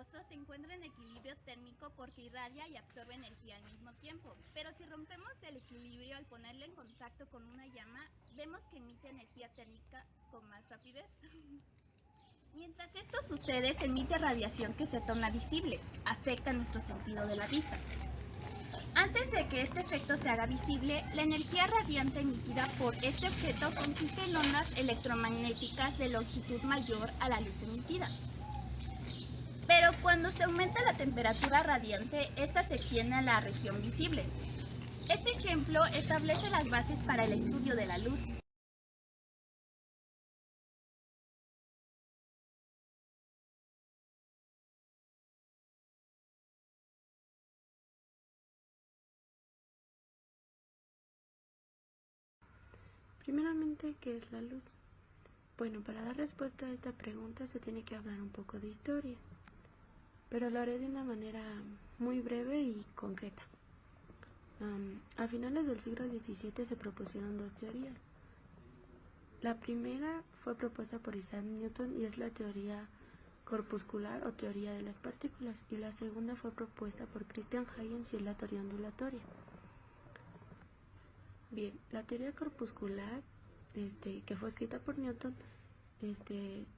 gaseoso se encuentra en equilibrio térmico porque irradia y absorbe energía al mismo tiempo, pero si rompemos el equilibrio al ponerlo en contacto con una llama, vemos que emite energía térmica con más rapidez. Mientras esto sucede, se emite radiación que se torna visible, afecta nuestro sentido de la vista. Antes de que este efecto se haga visible, la energía radiante emitida por este objeto consiste en ondas electromagnéticas de longitud mayor a la luz emitida. Pero cuando se aumenta la temperatura radiante, esta se extiende a la región visible. Este ejemplo establece las bases para el estudio de la luz. Primeramente, ¿qué es la luz? Bueno, para dar respuesta a esta pregunta se tiene que hablar un poco de historia, pero lo haré de una manera muy breve y concreta. A finales del siglo XVII se propusieron dos teorías. La primera fue propuesta por Isaac Newton y es la teoría corpuscular o teoría de las partículas, y la segunda fue propuesta por Christian Huygens y es la teoría ondulatoria. Bien, la teoría corpuscular, que fue escrita por Newton,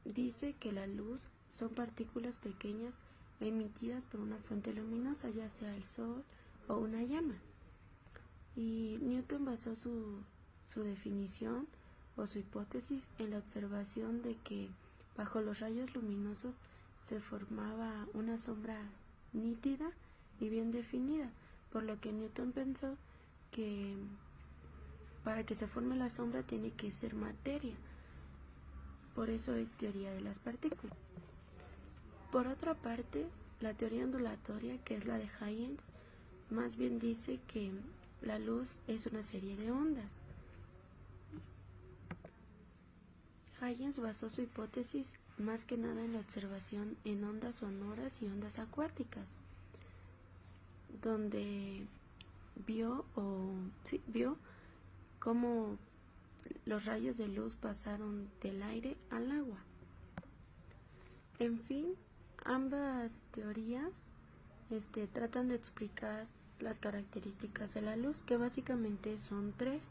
dice que la luz son partículas pequeñas emitidas por una fuente luminosa, ya sea el sol o una llama. Y Newton basó su definición o su hipótesis en la observación de que bajo los rayos luminosos se formaba una sombra nítida y bien definida, por lo que Newton pensó que para que se forme la sombra tiene que ser materia. Por eso es teoría de las partículas. Por otra parte, la teoría ondulatoria, que es la de Huygens, más bien dice que la luz es una serie de ondas. Huygens basó su hipótesis más que nada en la observación en ondas sonoras y ondas acuáticas, donde vio cómo los rayos de luz pasaron del aire al agua. En fin, ambas teorías tratan de explicar las características de la luz, que básicamente son tres.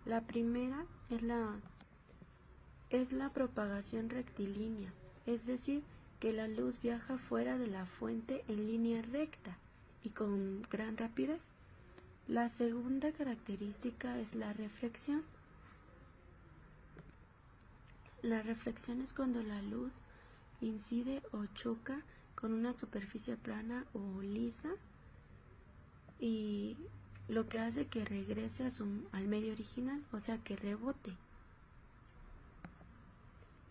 La primera es la propagación rectilínea, es decir, que la luz viaja fuera de la fuente en línea recta y con gran rapidez. La segunda característica es la reflexión. La reflexión es cuando la luz incide o choca con una superficie plana o lisa y lo que hace que regrese al medio original, o sea que rebote.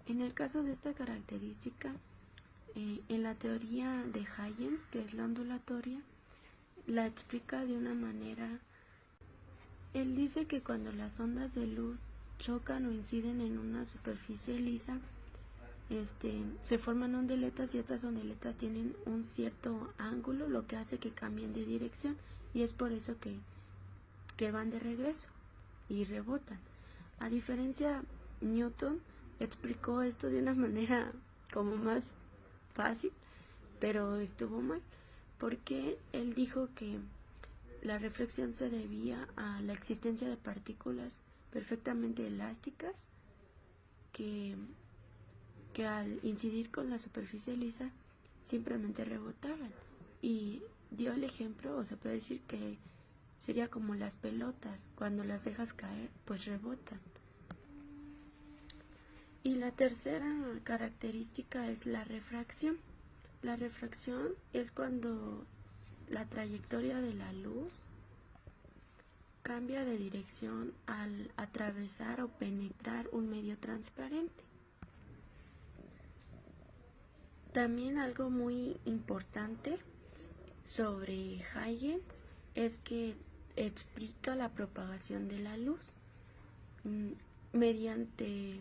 En el caso de esta característica, en la teoría de Huygens, que es la ondulatoria, la explica de una manera. Él dice que cuando las ondas de luz chocan o inciden en una superficie lisa, se forman ondeletas y estas ondeletas tienen un cierto ángulo, lo que hace que cambien de dirección, y es por eso que van de regreso y rebotan. A diferencia, Newton explicó esto de una manera como más fácil, pero estuvo mal, porque él dijo que la reflexión se debía a la existencia de partículas perfectamente elásticas que al incidir con la superficie lisa simplemente rebotaban, y dio el ejemplo, o se puede decir que sería como las pelotas, cuando las dejas caer pues rebotan. Y la tercera característica es la refracción. La refracción es cuando la trayectoria de la luz cambia de dirección al atravesar o penetrar un medio transparente. También algo muy importante sobre Huygens es que explica la propagación de la luz mediante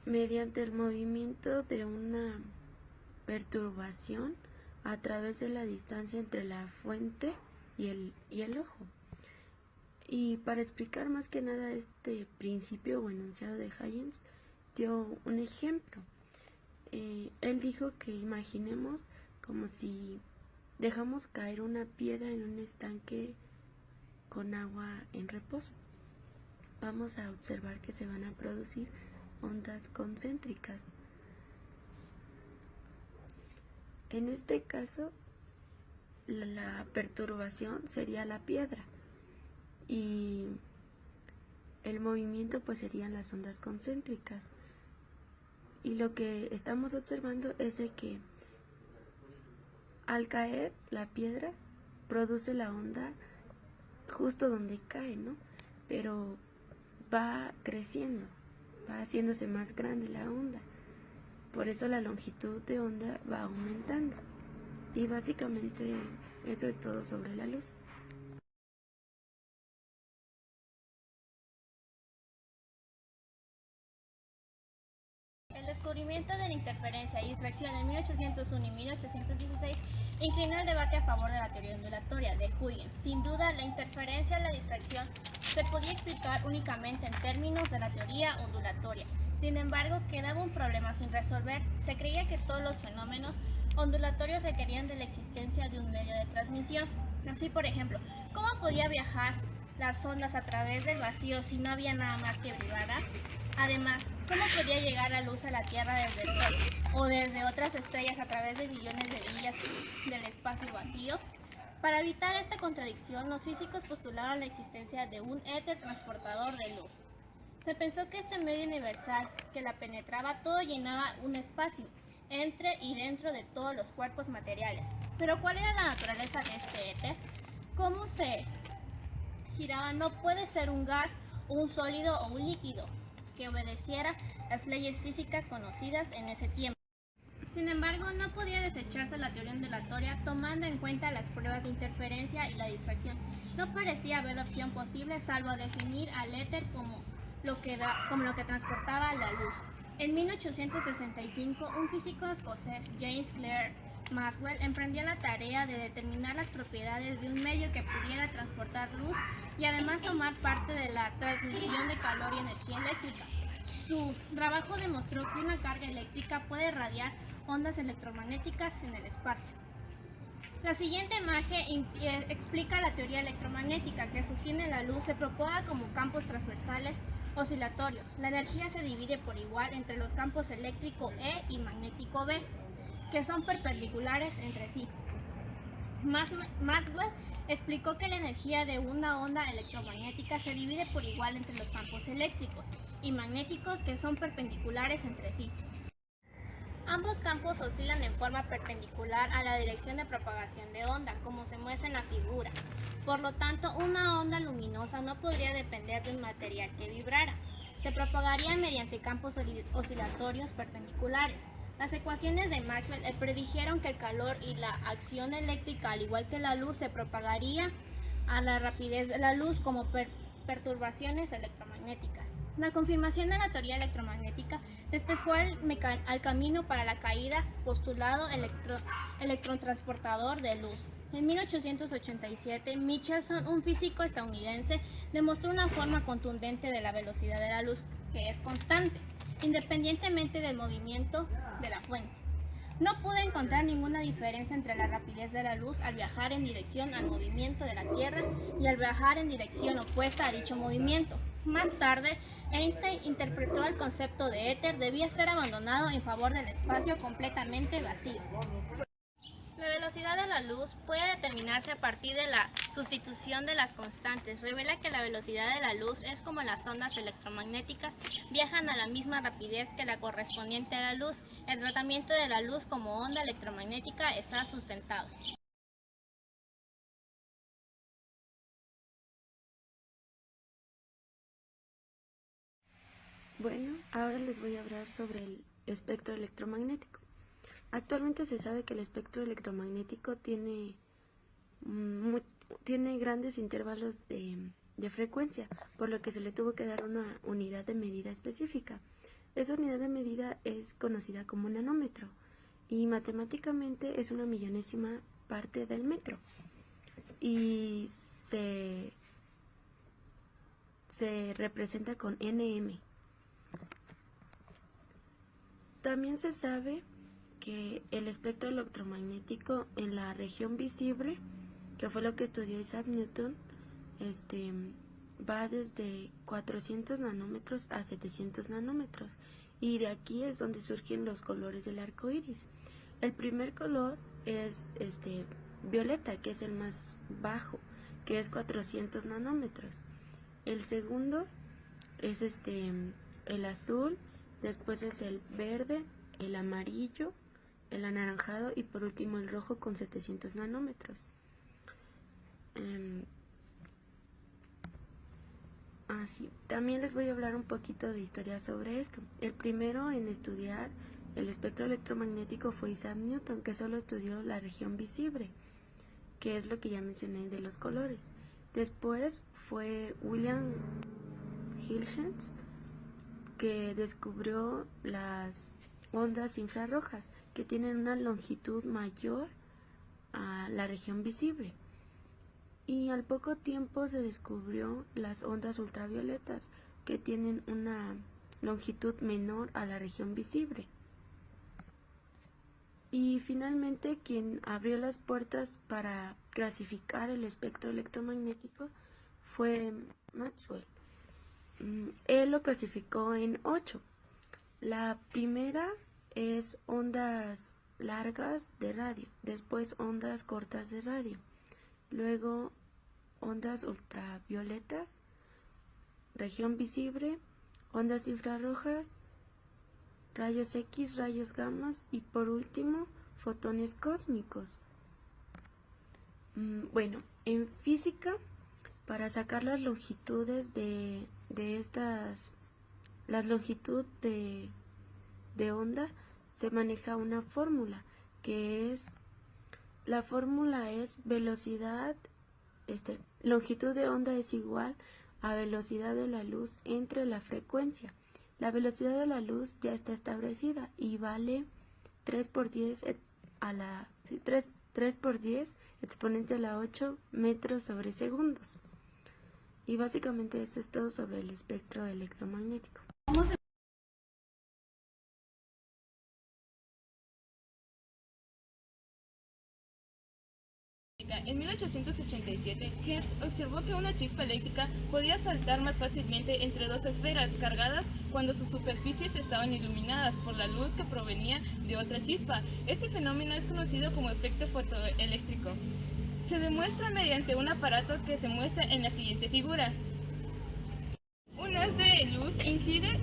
el movimiento de una perturbación a través de la distancia entre la fuente y el ojo. Y para explicar más que nada este principio o enunciado de Huygens, dio un ejemplo. Él él dijo que imaginemos como si dejamos caer una piedra en un estanque con agua en reposo. Vamos a observar que se van a producir ondas concéntricas. En este caso, la perturbación sería la piedra y el movimiento pues serían las ondas concéntricas. Y lo que estamos observando es de que al caer la piedra produce la onda justo donde cae, ¿no? Pero va creciendo, va haciéndose más grande la onda. Por eso la longitud de onda va aumentando. Y básicamente eso es todo sobre la luz. El descubrimiento de la interferencia y difracción en 1801 y 1816 inclinó el debate a favor de la teoría ondulatoria de Huygens. Sin duda, la interferencia y la difracción se podía explicar únicamente en términos de la teoría ondulatoria. Sin embargo, quedaba un problema sin resolver. Se creía que todos los fenómenos ondulatorios requerían de la existencia de un medio de transmisión. Así, por ejemplo, ¿cómo podía viajar las ondas a través del vacío si no había nada más que vibrar? Además, ¿cómo podía llegar la luz a la Tierra desde el Sol o desde otras estrellas a través de billones de millas del espacio vacío? Para evitar esta contradicción, los físicos postularon la existencia de un éter transportador de luz. Se pensó que este medio universal que la penetraba todo llenaba un espacio entre y dentro de todos los cuerpos materiales. Pero ¿cuál era la naturaleza de este éter? ¿Cómo se giraba? No puede ser un gas, un sólido o un líquido que obedeciera las leyes físicas conocidas en ese tiempo. Sin embargo, no podía desecharse la teoría ondulatoria tomando en cuenta las pruebas de interferencia y la difracción. No parecía haber opción posible salvo definir al éter como lo que transportaba la luz. En 1865, un físico escocés, James Clerk Maxwell, emprendió la tarea de determinar las propiedades de un medio que pudiera transportar luz y además tomar parte de la transmisión de calor y energía eléctrica. Su trabajo demostró que una carga eléctrica puede irradiar ondas electromagnéticas en el espacio. La siguiente imagen explica la teoría electromagnética que sostiene la luz se propaga como campos transversales oscilatorios. La energía se divide por igual entre los campos eléctrico E y magnético B, que son perpendiculares entre sí. Maxwell explicó que la energía de una onda electromagnética se divide por igual entre los campos eléctricos y magnéticos que son perpendiculares entre sí. Ambos campos oscilan en forma perpendicular a la dirección de propagación de onda, como se muestra en la figura. Por lo tanto, una onda luminosa no podría depender de un material que vibrara. Se propagaría mediante campos oscilatorios perpendiculares. Las ecuaciones de Maxwell predijeron que el calor y la acción eléctrica, al igual que la luz, se propagaría a la rapidez de la luz como perturbaciones electromagnéticas. La confirmación de la teoría electromagnética despejó al camino para la caída postulado electrotransportador de luz. En 1887, Michelson, un físico estadounidense, demostró una forma contundente de la velocidad de la luz, que es constante, independientemente del movimiento de la fuente. No pude encontrar ninguna diferencia entre la rapidez de la luz al viajar en dirección al movimiento de la Tierra y al viajar en dirección opuesta a dicho movimiento. Más tarde, Einstein interpretó el concepto de éter debía ser abandonado en favor del espacio completamente vacío. La velocidad de la luz puede determinarse a partir de la sustitución de las constantes. Revela que la velocidad de la luz es como las ondas electromagnéticas viajan a la misma rapidez que la correspondiente a la luz. El tratamiento de la luz como onda electromagnética está sustentado. Bueno, ahora les voy a hablar sobre el espectro electromagnético. Actualmente se sabe que el espectro electromagnético tiene grandes intervalos de frecuencia, por lo que se le tuvo que dar una unidad de medida específica. Esa unidad de medida es conocida como nanómetro y matemáticamente es una millonésima parte del metro y se representa con nm. También se sabe que el espectro electromagnético en la región visible, que fue lo que estudió Isaac Newton, va desde 400 nanómetros a 700 nanómetros, y de aquí es donde surgen los colores del arco iris. El primer color es violeta, que es el más bajo, que es 400 nanómetros. El segundo es el azul, después es el verde, el amarillo, el anaranjado y por último el rojo con 700 nanómetros. También les voy a hablar un poquito de historia sobre esto. El primero en estudiar el espectro electromagnético fue Isaac Newton, que solo estudió la región visible, que es lo que ya mencioné de los colores. Después fue William Hilshens, que descubrió las ondas infrarrojas, que tienen una longitud mayor a la región visible. Y al poco tiempo se descubrió las ondas ultravioletas, que tienen una longitud menor a la región visible. Y finalmente quien abrió las puertas para clasificar el espectro electromagnético fue Maxwell. Él lo clasificó en 8. La primera es ondas largas de radio, después ondas cortas de radio, luego ondas ultravioletas, región visible, ondas infrarrojas, rayos X, rayos gamma y por último fotones cósmicos. Bueno, en física, para sacar las longitudes la longitud de onda, se maneja una fórmula, la fórmula es velocidad, longitud de onda es igual a velocidad de la luz entre la frecuencia. La velocidad de la luz ya está establecida y vale 3 por 10 exponente a la 8 metros sobre segundos. Y básicamente eso es todo sobre el espectro electromagnético. En 1887, Hertz observó que una chispa eléctrica podía saltar más fácilmente entre dos esferas cargadas cuando sus superficies estaban iluminadas por la luz que provenía de otra chispa. Este fenómeno es conocido como efecto fotoeléctrico. Se demuestra mediante un aparato que se muestra en la siguiente figura. Un haz de luz incide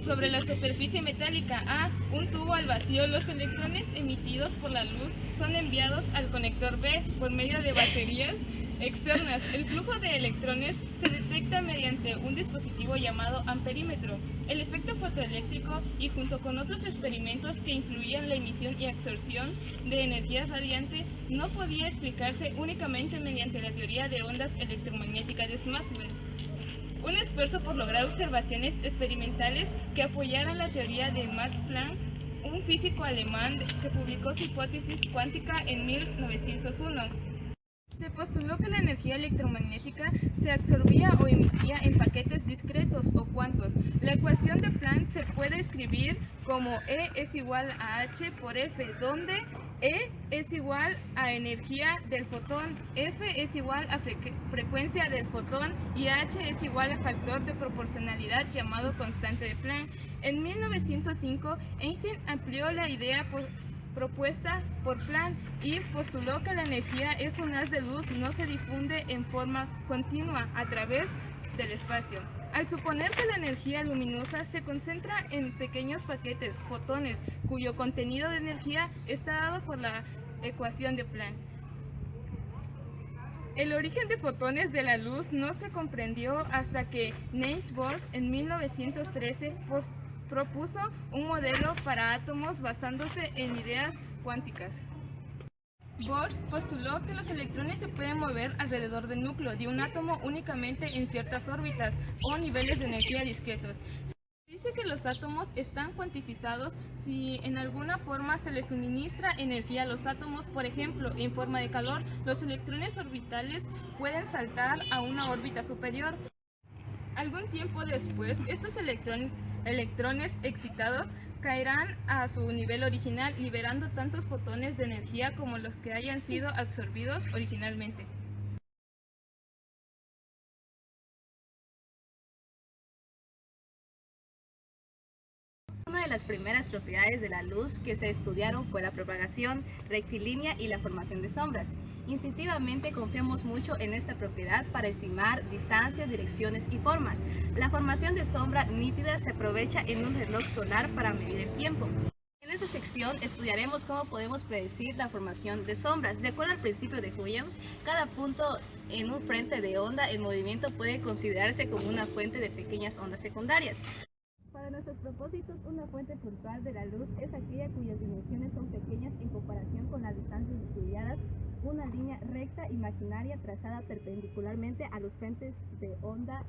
sobre la superficie metálica a un tubo al vacío. Los electrones emitidos por la luz son enviados al conector B por medio de baterías externas. El flujo de electrones se detecta mediante un dispositivo llamado amperímetro. El efecto fotoeléctrico, y junto con otros experimentos que incluían la emisión y absorción de energía radiante, no podía explicarse únicamente mediante la teoría de ondas electromagnéticas de Maxwell. Un esfuerzo por lograr observaciones experimentales que apoyaran la teoría de Max Planck, un físico alemán que publicó su hipótesis cuántica en 1901. Se postuló que la energía electromagnética se absorbía o emitía en paquetes discretos o cuantos. La ecuación de Planck se puede escribir como E es igual a H por F, donde E es igual a energía del fotón, F es igual a frecuencia del fotón y H es igual a factor de proporcionalidad llamado constante de Planck. En 1905, Einstein amplió la idea propuesta por Planck y postuló que la energía es un haz de luz, no se difunde en forma continua a través del espacio. Al suponer que la energía luminosa se concentra en pequeños paquetes, fotones, cuyo contenido de energía está dado por la ecuación de Planck. El origen de fotones de la luz no se comprendió hasta que Niels Bohr en 1913 propuso un modelo para átomos basándose en ideas cuánticas. Bohr postuló que los electrones se pueden mover alrededor del núcleo de un átomo únicamente en ciertas órbitas o niveles de energía discretos. Se dice que los átomos están cuanticizados si en alguna forma se les suministra energía a los átomos, por ejemplo, en forma de calor. Los electrones orbitales pueden saltar a una órbita superior. Algún tiempo después, estos electrones excitados caerán a su nivel original, liberando tantos fotones de energía como los que hayan sido absorbidos originalmente. Una de las primeras propiedades de la luz que se estudiaron fue la propagación rectilínea y la formación de sombras. Instintivamente confiamos mucho en esta propiedad para estimar distancias, direcciones y formas. La formación de sombra nítida se aprovecha en un reloj solar para medir el tiempo. En esta sección estudiaremos cómo podemos predecir la formación de sombras. De acuerdo al principio de Huygens, cada punto en un frente de onda en movimiento puede considerarse como una fuente de pequeñas ondas secundarias. Para nuestros propósitos, una fuente puntual de la luz es aquella cuyas dimensiones son pequeñas en comparación con las distancias estudiadas. Una línea recta imaginaria trazada perpendicularmente a los frentes de onda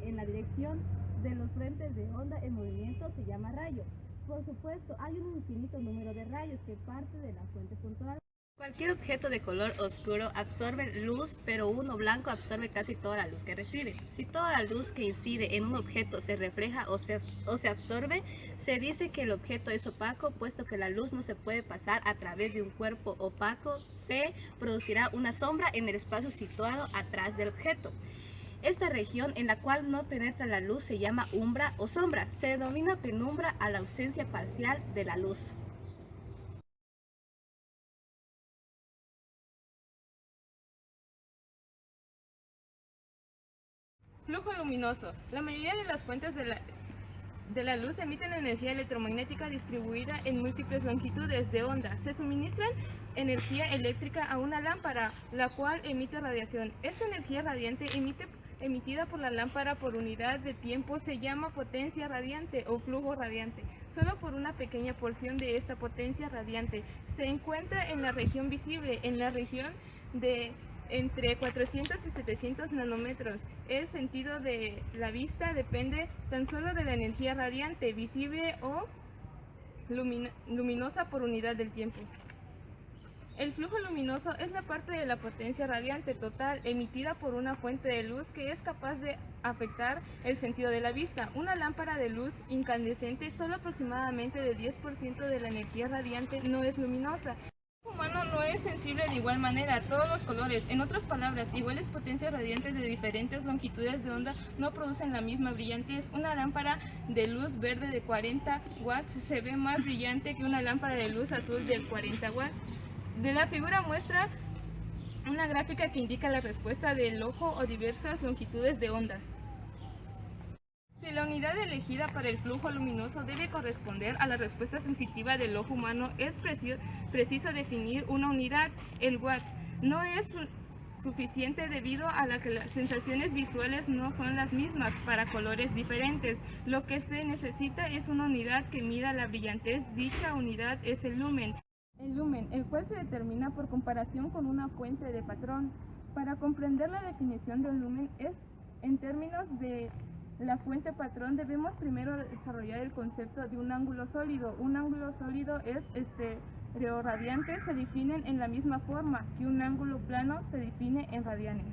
en la dirección de los frentes de onda en movimiento se llama rayo. Por supuesto, hay un infinito número de rayos que parte de la fuente puntual. Cualquier objeto de color oscuro absorbe luz, pero uno blanco absorbe casi toda la luz que recibe. Si toda la luz que incide en un objeto se refleja o se absorbe, se dice que el objeto es opaco, puesto que la luz no se puede pasar a través de un cuerpo opaco. Se producirá una sombra en el espacio situado atrás del objeto. Esta región en la cual no penetra la luz se llama umbra o sombra. Se denomina penumbra a la ausencia parcial de la luz. Flujo luminoso. La mayoría de las fuentes de la luz emiten energía electromagnética distribuida en múltiples longitudes de onda. Se suministran energía eléctrica a una lámpara, la cual emite radiación. Esta energía radiante emitida por la lámpara por unidad de tiempo se llama potencia radiante o flujo radiante. Solo por una pequeña porción de esta potencia radiante se encuentra en la región visible, en la región de entre 400 y 700 nanómetros. El sentido de la vista depende tan solo de la energía radiante, visible o luminosa por unidad del tiempo. El flujo luminoso es la parte de la potencia radiante total emitida por una fuente de luz que es capaz de afectar el sentido de la vista. Una lámpara de luz incandescente, solo aproximadamente del 10% de la energía radiante no es luminosa. El humano no es sensible de igual manera a todos los colores. En otras palabras, iguales potencias radiantes de diferentes longitudes de onda no producen la misma brillantez. Una lámpara de luz verde de 40 watts se ve más brillante que una lámpara de luz azul de 40 watts. De la figura muestra una gráfica que indica la respuesta del ojo o diversas longitudes de onda. Si la unidad elegida para el flujo luminoso debe corresponder a la respuesta sensitiva del ojo humano, es preciso definir una unidad, el watt. No es suficiente debido a que las sensaciones visuales no son las mismas para colores diferentes. Lo que se necesita es una unidad que mida la brillantez. Dicha unidad es el lumen. El lumen, el cual se determina por comparación con una fuente de patrón. Para comprender la definición de un lumen en términos de la fuente patrón, debemos primero desarrollar el concepto de un ángulo sólido. Un ángulo sólido es estereoradiante, se definen en la misma forma que un ángulo plano se define en radianes.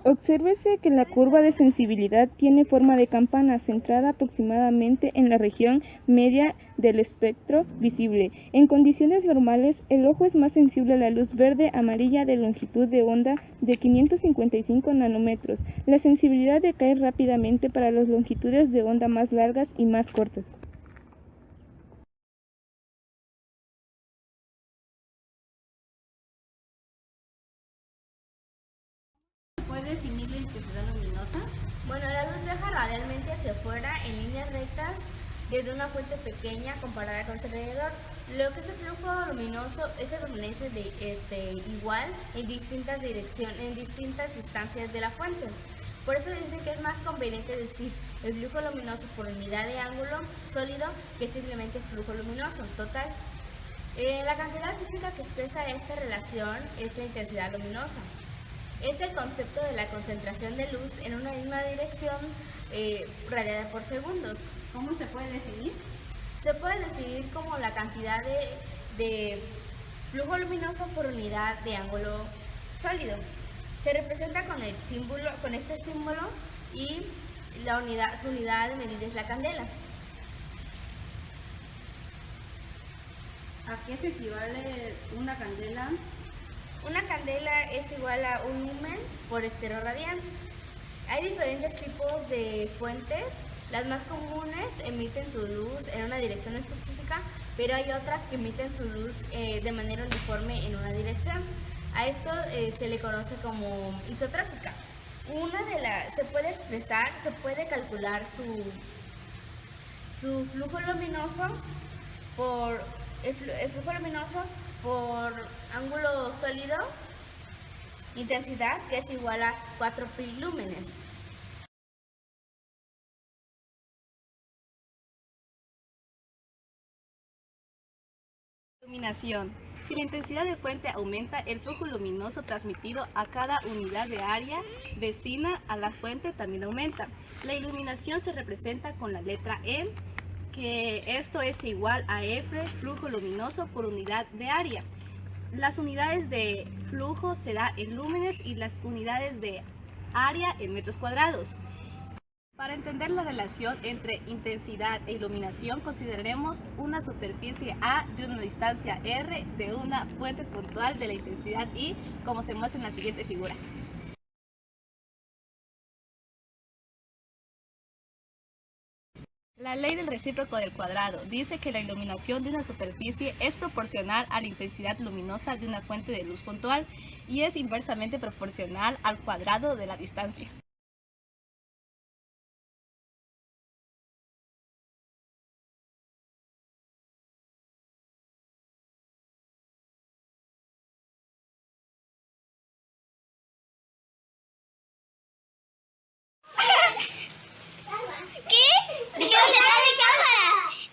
Obsérvese que la curva de sensibilidad tiene forma de campana, centrada aproximadamente en la región media del espectro visible. En condiciones normales, el ojo es más sensible a la luz verde amarilla de longitud de onda de 555 nanómetros. La sensibilidad decae rápidamente para las longitudes de onda más largas y más cortas. ¿Puede definir la intensidad luminosa? Bueno, la luz viaja radialmente hacia afuera en líneas rectas desde una fuente pequeña comparada con su alrededor. Lo que es el flujo luminoso permanece igual en distintas direcciones, en distintas distancias de la fuente. Por eso dice que es más conveniente decir el flujo luminoso por unidad de ángulo sólido que simplemente flujo luminoso total. La cantidad física que expresa esta relación es la intensidad luminosa. Es el concepto de la concentración de luz en una misma dirección radiada por segundos. ¿Cómo se puede definir? Se puede definir como la cantidad de flujo luminoso por unidad de ángulo sólido. Se representa con este símbolo y su unidad de medida es la candela. ¿A qué se equivale una candela? Una candela es igual a un lumen por estero radian. Hay diferentes tipos de fuentes. Las más comunes emiten su luz en una dirección específica, pero hay otras que emiten su luz de manera uniforme en una dirección. A esto se le conoce como isotrópica. Se puede calcular su flujo luminoso por ángulo sólido, intensidad, que es igual a 4pi lúmenes. Iluminación. Si la intensidad de fuente aumenta, el flujo luminoso transmitido a cada unidad de área vecina a la fuente también aumenta. La iluminación se representa con la letra E, que esto es igual a F flujo luminoso por unidad de área. Las unidades de flujo se da en lúmenes y las unidades de área en metros cuadrados. Para entender la relación entre intensidad e iluminación, consideraremos una superficie A de una distancia R de una fuente puntual de la intensidad I, como se muestra en la siguiente figura. La ley del recíproco del cuadrado dice que la iluminación de una superficie es proporcional a la intensidad luminosa de una fuente de luz puntual y es inversamente proporcional al cuadrado de la distancia.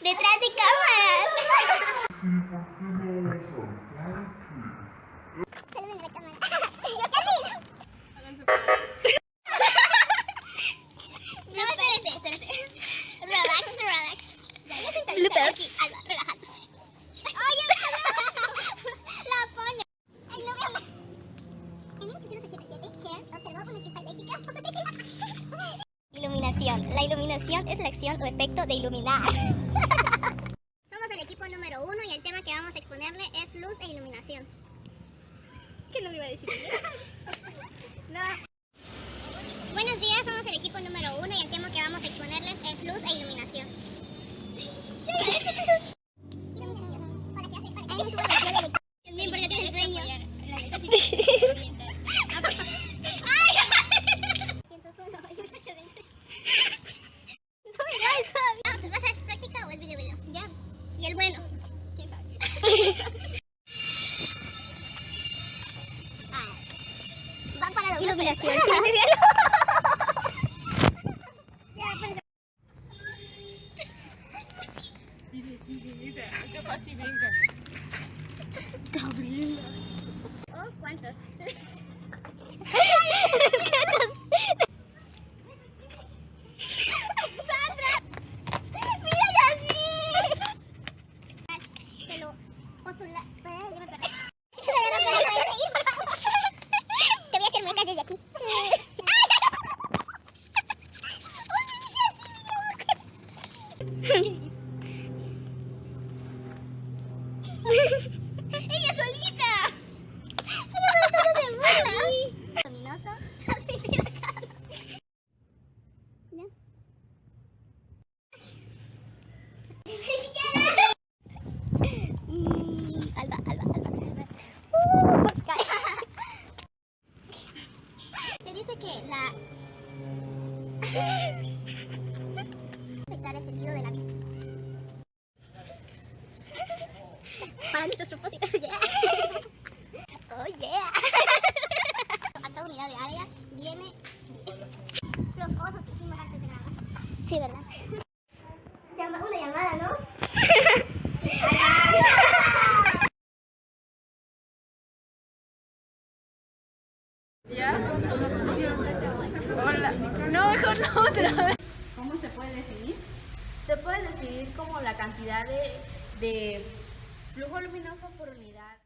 Detrás de cámaras. Saludos a la cámara. No, espérate. Relax. Bloopers. Alba, relajándose. Oye, la pone. Ay, no veo más. En 1887, Hertz observó una chispa eléctrica. Iluminación. La iluminación es la acción o efecto de iluminar. Somos el equipo número 1 y el tema que vamos a exponerle es luz e iluminación. ¿Qué no me iba a decir? No. Buenos días, somos el equipo número 1 y el tema que vamos a exponerles es luz e iluminación. Iluminación. ¿Para qué hace? Para que Dios mío, porque tienes sueño. ¿Es práctica o es video? Ya. ¿Y el bueno? ¿Quién sabe? Va para la iluminación. Capaz si venga. Gabriela. Oh, ¿cuántos? Te voy a hacer muecas desde aquí. ¡Ella solita! ¡Ella solita no se burla! Luminoso, transmitido acá. ¿Ya? Alba. Se dice que la... afectar el sentido de la vista. Para nuestros propósitos, yeah. Oh, yeah. A cada unidad de área viene los osos que hicimos antes de grabar. Sí, ¿verdad? Una llamada, ¿no? ¿Ya? Hola. No, mejor no, otra vez. ¿Cómo se puede definir? Se puede definir como la cantidad de flujo luminoso por unidad.